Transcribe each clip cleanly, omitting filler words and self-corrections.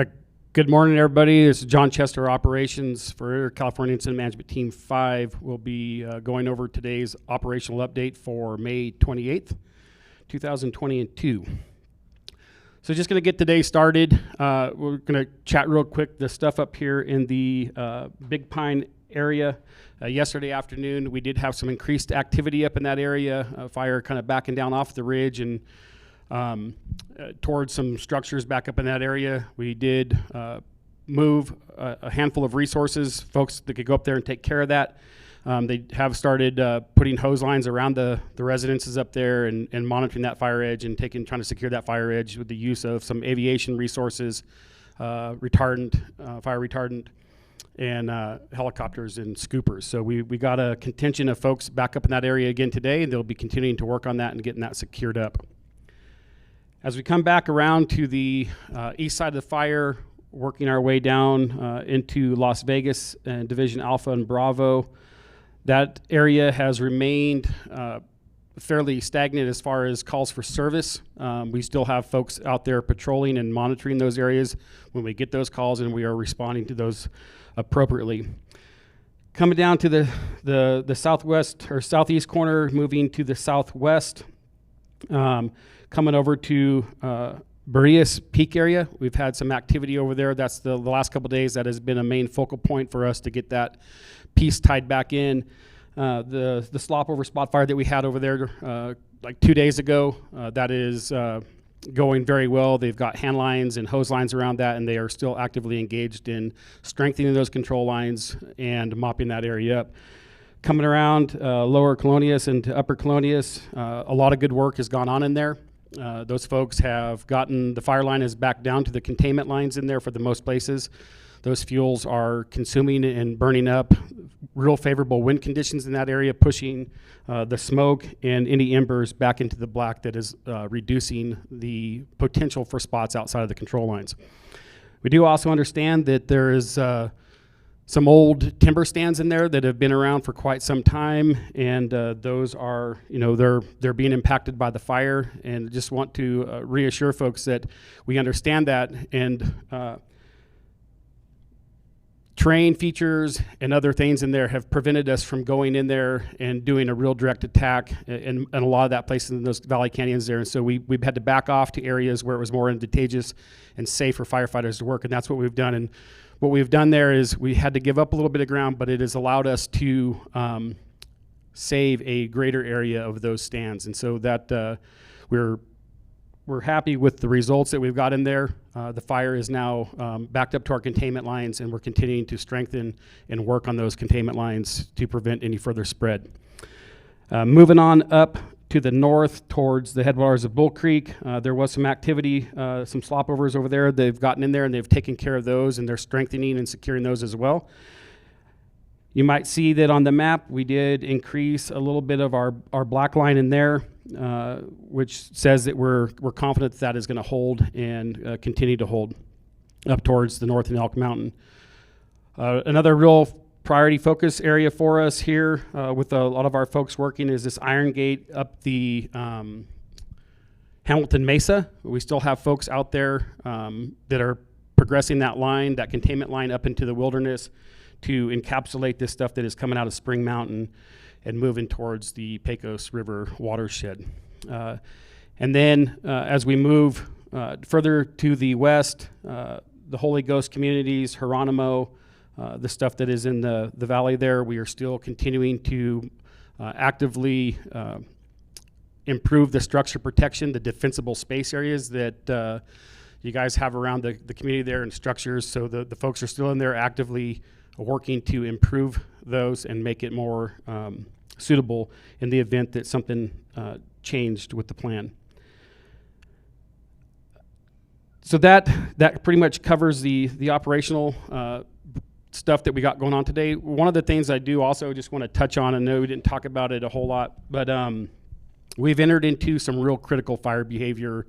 Uh, Good morning, everybody. This is John Chester, Operations for California Incident Management Team 5. We'll be going over today's operational update for May 28th, 2022. So just going to get today started. We're going to chat real quick the stuff up here in the Big Pine area. Yesterday afternoon, we did have some increased activity up in that area, fire kind of backing down off the ridge and towards some structures back up in that area. We did move a handful of resources, folks that could go up there and take care of that. They have started putting hose lines around the residences up there and monitoring that fire edge and trying to secure that fire edge with the use of some aviation resources, fire retardant, and helicopters and scoopers. So we got a contingent of folks back up in that area again today, and they'll be continuing to work on that and getting that secured up. As we come back around to the east side of the fire, working our way down into Las Vegas and Division Alpha and Bravo, that area has remained fairly stagnant as far as calls for service. We still have folks out there patrolling and monitoring those areas when we get those calls, and we are responding to those appropriately. Coming down to the southwest or southeast corner, moving to the southwest, coming over to Boreas Peak area. We've had some activity over there. That's the last couple of days that has been a main focal point for us to get that piece tied back in. The slop over spot fire that we had over there like 2 days ago, that is going very well. They've got hand lines and hose lines around that, and they are still actively engaged in strengthening those control lines and mopping that area up. Coming around Lower Colonias into Upper Colonias, a lot of good work has gone on in there. Those folks have gotten the fire line is back down to the containment lines in there for the most places. Those fuels are consuming and burning up. Real favorable wind conditions in that area, pushing the smoke and any embers back into the black that is reducing the potential for spots outside of the control lines. We do also understand that there is some old timber stands in there that have been around for quite some time, and those are, they're being impacted by the fire, and just want to reassure folks that we understand that, and terrain features and other things in there have prevented us from going in there and doing a real direct attack in a lot of that places in those valley canyons there. And so we've had to back off to areas where it was more advantageous and safe for firefighters to work, and that's what we've done. And what we've done there is we had to give up a little bit of ground, but it has allowed us to save a greater area of those stands. And so that we're happy with the results that we've got in there. The fire is now backed up to our containment lines, and we're continuing to strengthen and work on those containment lines to prevent any further spread. Moving on up to the north towards the headwaters of Bull Creek, there was some activity, some slopovers over there. They've gotten in there and they've taken care of those, and they're strengthening and securing those as well. You might see that on the map we did increase a little bit of our black line in there, which says that we're confident that is going to hold and continue to hold up towards the north in Elk Mountain. Another real priority focus area for us here with a lot of our folks working is this Iron Gate up the Hamilton Mesa. We still have folks out there that are progressing that line, that containment line up into the wilderness to encapsulate this stuff that is coming out of Spring Mountain and moving towards the Pecos River watershed. And then as we move further to the west, the Holy Ghost communities, Geronimo, the stuff that is in the valley there, we are still continuing to actively improve the structure protection, the defensible space areas that you guys have around the community there and structures. So the folks are still in there actively working to improve those and make it more suitable in the event that something changed with the plan. So that pretty much covers the operational stuff that we got going on today. One of the things I do also just want to touch on, I know we didn't talk about it a whole lot, but we've entered into some real critical fire behavior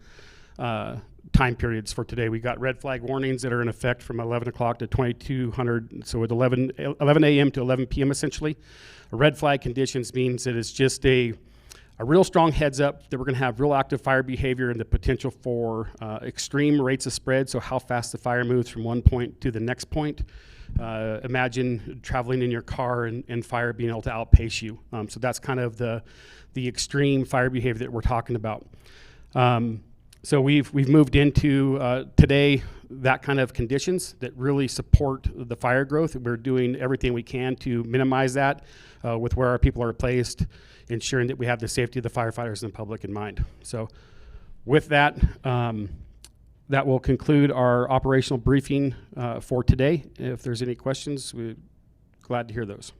time periods for today. We got red flag warnings that are in effect from 11 o'clock to 2200, so at 11 a.m. to 11 p.m. essentially. Red flag conditions means that it's just a a real strong heads up that we're going to have real active fire behavior and the potential for extreme rates of spread, so how fast the fire moves from one point to the next point. Imagine traveling in your car and fire being able to outpace you. So that's kind of the extreme fire behavior that we're talking about. So we've moved into today that kind of conditions that really support the fire growth. We're doing everything we can to minimize that with where our people are placed, ensuring that we have the safety of the firefighters and the public in mind. So with that, that will conclude our operational briefing for today. If there's any questions, we're glad to hear those.